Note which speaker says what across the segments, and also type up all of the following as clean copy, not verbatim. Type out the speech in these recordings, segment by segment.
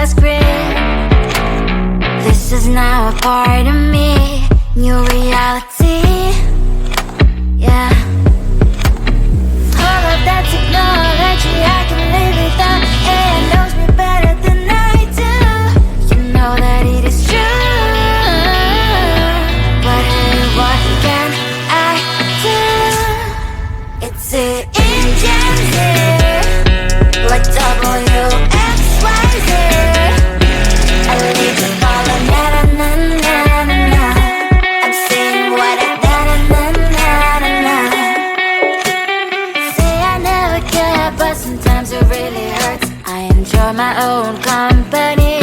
Speaker 1: the script. This is now a part of me, new reality. Yeah. All of that technology I can live without. AI knows me better than I do. You know that it is true. But hey, what can I do? It's the engines here, like WXYZ. I need to follow na na na na na na. I'm saying what I na na na na na na. Say I never care, but sometimes it really hurts. I enjoy my own company.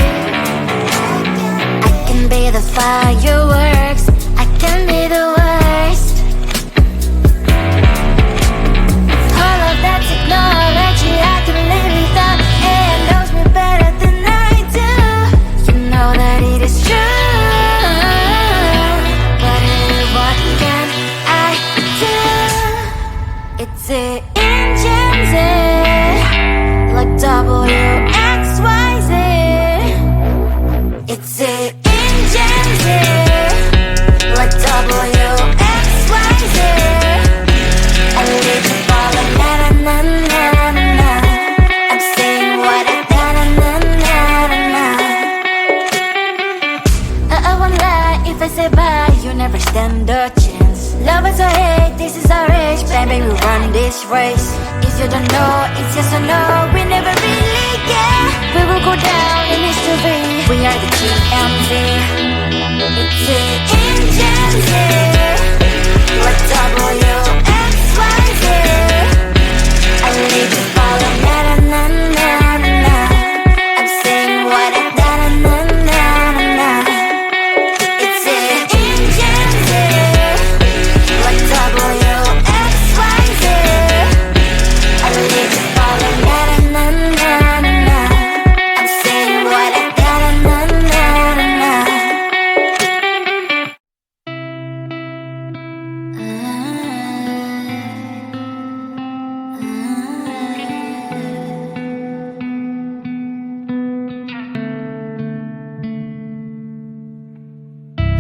Speaker 1: I can be the fireworks, I can be the worst. All of that technology I can live without. AI knows me better than I do. You know that it is true. But hey, what can I do? It's the engines, like WXYZ. It's the engines, like WXYZ. I need to follow na na na na na na. I'm saying what I na na na na na na. I won't lie if I say bye, you never stand a chance. Love is or hate, this is our age, baby, we run this race. If you don't know, it's yes or no, we never really care. We will go down in history, we are the GMZ. It's the engines, like WXYZ. I need to follow na na na na na na. I'm saying what I na na na na na. It's the engines, like WXYZ. I need to follow na na na na na. I'm saying what I na na na na na.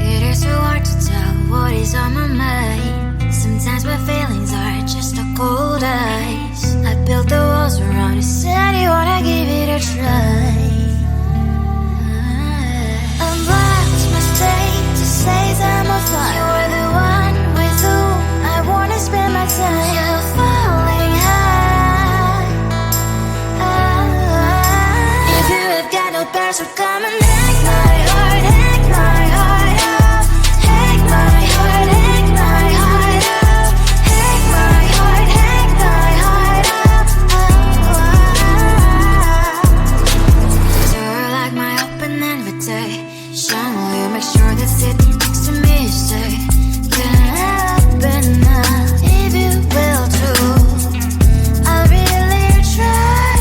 Speaker 1: It is so hard to tell what is on my mind. Sometimes my feelings are just a cold ice. I built the walls around you, said you wanna give it a try. I'm lost, mistake to say I'm a fly. You're the one with whom I wanna spend my time. You're falling high. If you have got no bears, so come and hack my heart, hack my heart out. Hack my heart, hack my heart out. Hack my heart, hack my heart out. You're like my open invitation. Will you make sure that sitting next to me say, can open up if you will too. I'll really try.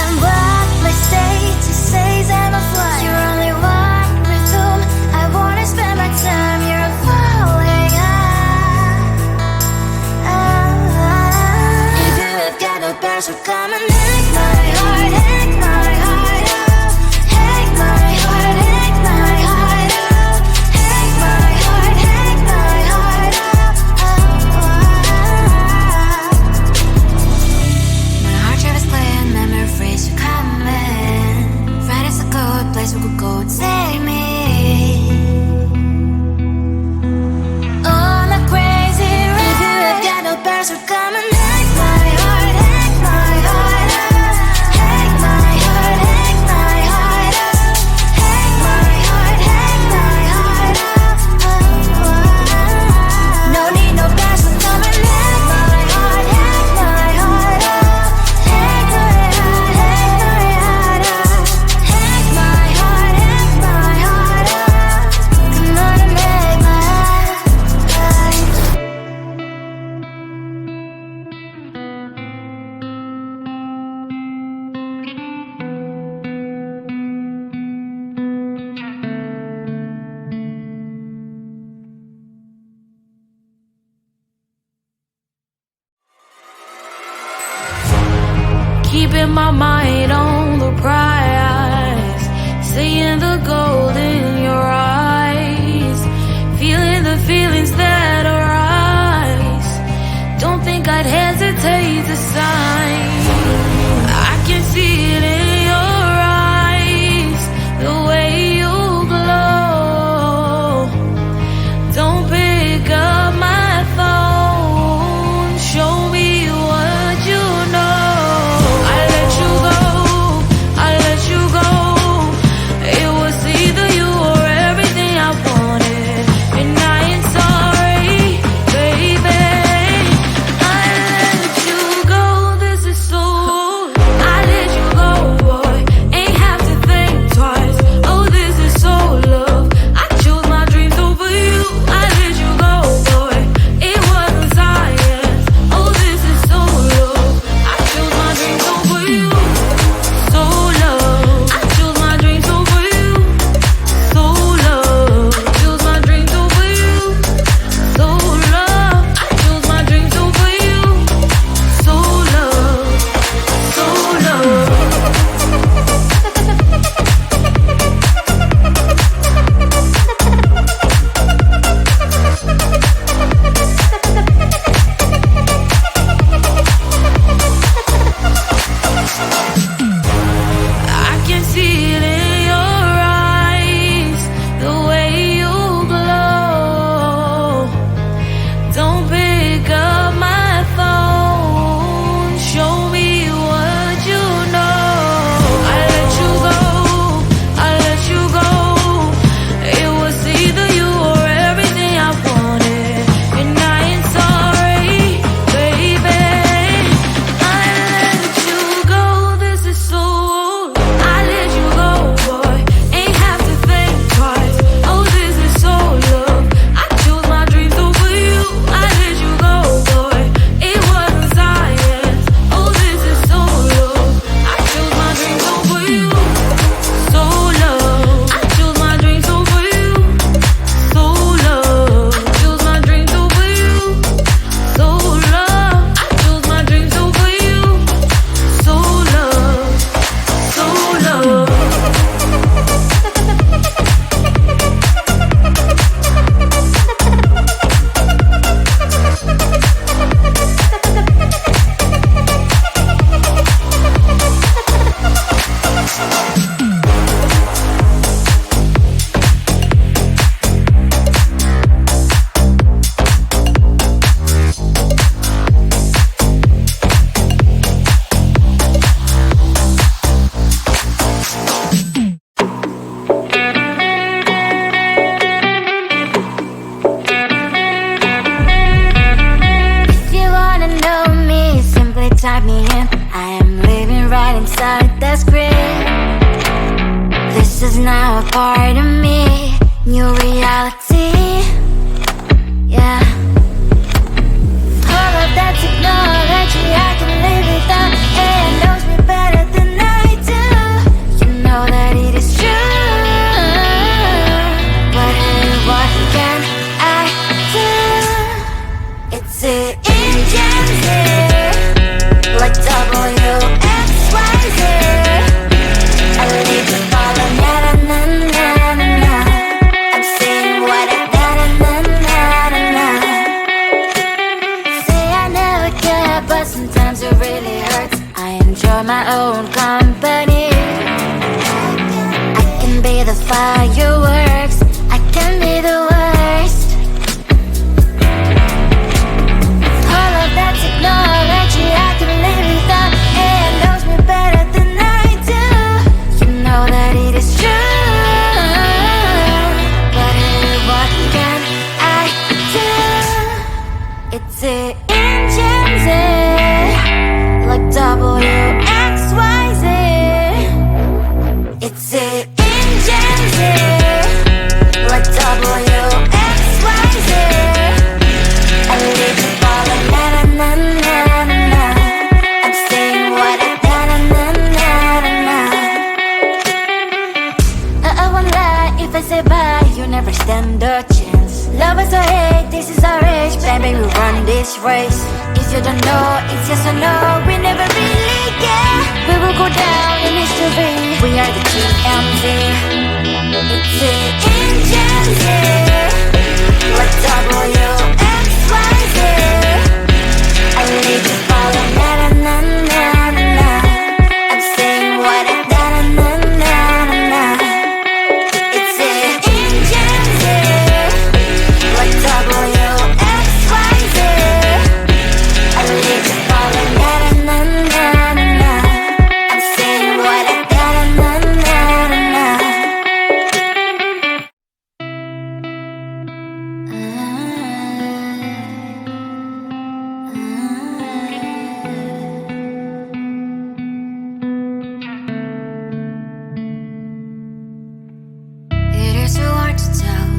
Speaker 1: And what my state to say I'm a fly. You're only one with whom I wanna spend my time. You're falling high. If you have got no bears, so come and hack my heart, hack my heart out. Hack my heart, hack my heart out. the gold in your eyes, feeling the feelings that arise. Don't think I'd hesitate to sign. I can see it in your eyes, the way you glow. Don't pick up my phone, show me what you know. I let you go, I let you go. It was either you or everything I wanted, and I ain't sorry, baby. I let you go, this is so. I let you go, boy, ain't have to think twice. Oh, this is so love. I chose my dreams over you. I let you go, boy, it wasn't science. Oh, this is so love. I chose my dreams over you. So love. I chose my dreams over you. So love. Chose my dreams over you. So love. I chose my dreams over you. So love. So love. I can see it in your eyes, the way you glow. Don't pick up my phone, show me what you know. I let you go, I let you go. It was either you or everything I wanted, and I ain't sorry, baby. I let you go, this is so. I let you go, boy, ain't have to think twice. Oh, this is so love. I chose my dreams over you. I let you go, boy, it wasn't science. Oh, this is so love. I chose my dreams over you. So love. I chose my dreams over you. So love. Chose my dreams over you. So love. I chose my dreams over you. So love. So love. If you wanna know me, simply type me in. I am living right inside the screen. This is now a part of me, new reality. Yeah. All of that technology, I can live without. It knows me better than I do. You know that it is true. But hey, what can I do? It's an engine here, like WXYZ. I need to follow, na na na na na na. I'm saying what I na na na na na na. Say I never care, but sometimes it really hurts. I enjoy my own company. I can be the fireworks, I can be the worst. All of that technology, I can live without. It knows me better than I do. You know that it is true. But hey, what can I do? It's an engine, like WXYZ. It's an engine, like WXYZ. I need to follow, na na na na na na. I'm saying what I na na na na na na. I won't lie if I say bye, you never stand a chance. Love us or hate, this is our age, baby, we run this race. If you don't know, it's yes or no, we never really care. We will go down in history, we are the TMZ.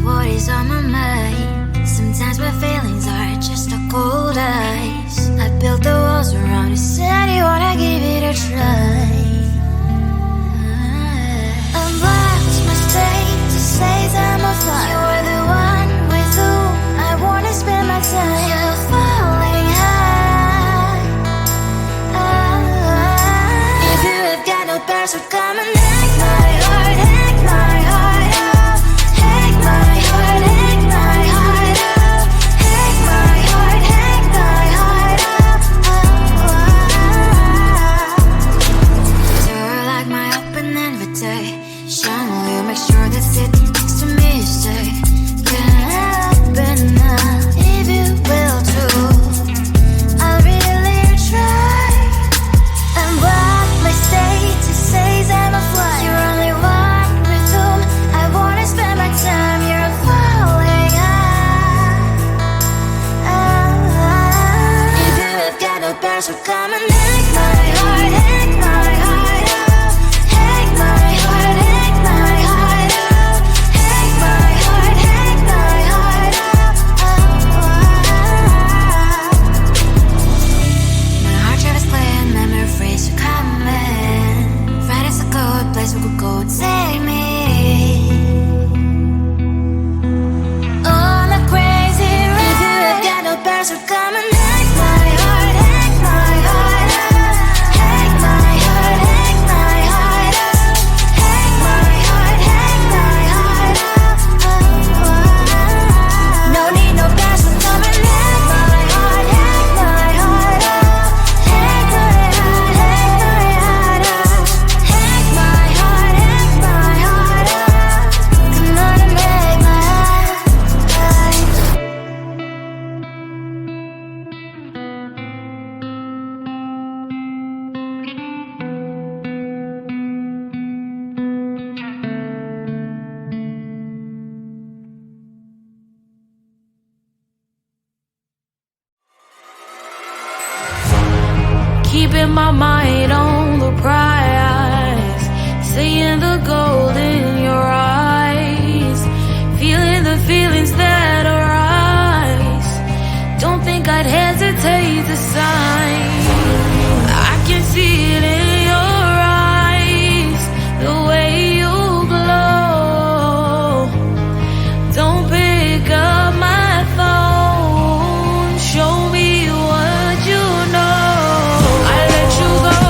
Speaker 1: what is on my mind. Sometimes my feelings are just a cold ice. I built the walls around you, said you wanna give it a try. I've watched my state to say I'm a fly. You're the one with whom I wanna spend my time. You're falling high. If you have got no bears, so come and hack my heart, hack my heart out. Hack my heart, hack my heart out. Hack my heart, hack my heart out. You're like my open invitation. Will you make sure that sitting next to me you stay? Can happen now, if you will too. I'll really try. And what my state to say I'm a fly. You're only one with whom I wanna spend my time. You're falling high. If you have got no bears, so come and hack my heart, hack my heart out. Hack my heart, hack my heart out. Hack my heart, hack my heart out. My heart drive is clear, memory freeze, you're coming. Right is a good place we could go, take me. On a crazy ride. If you have got no bears, so come and hack my heart, hack my heart out. Hack my heart, hack my heart out. Hack my heart, hack my heart out. No need no bears, so come and hack my heart, hack my heart out. Hack my heart, hack my heart out. Hack my heart, hack my heart out. Come on and make my heart.
Speaker 2: Keeping my mind on the prize, seeing the gold in your eyes, feeling the feelings that arise. Don't think I'd hesitate to sign. I can see it in your eyes, the way you glow. Don't pick up my phone, show me what you know. I let you go.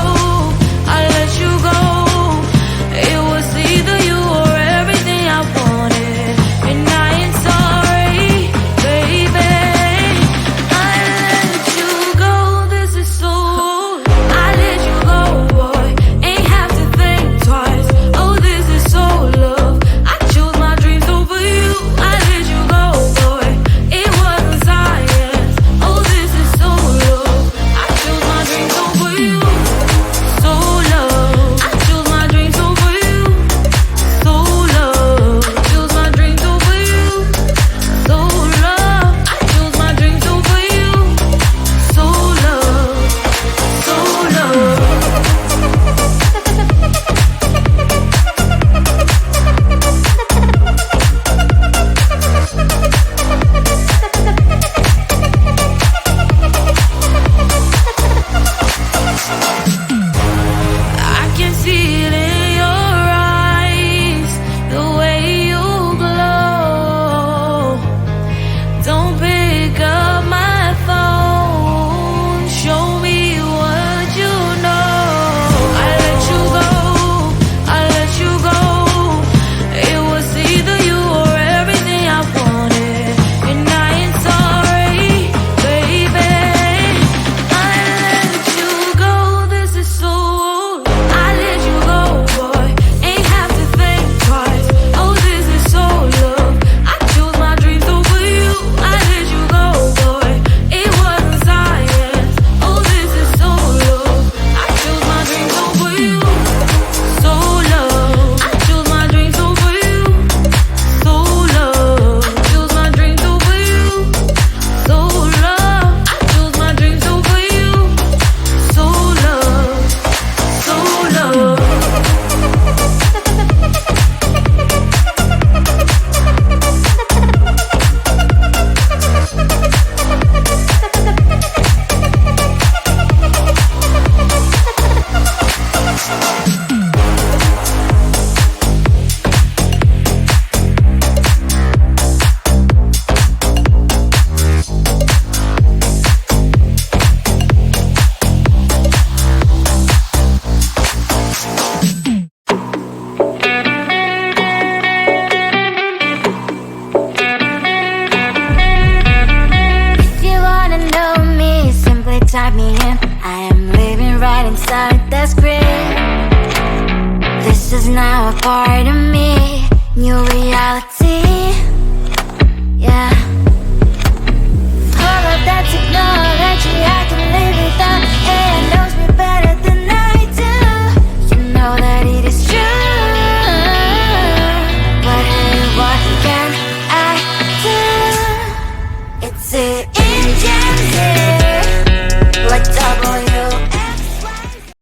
Speaker 1: is now a part of me. New reality, yeah. All of that technology I can live without. AI knows me better than I do. You know that it is true. But hey, what can I do? It's an engine.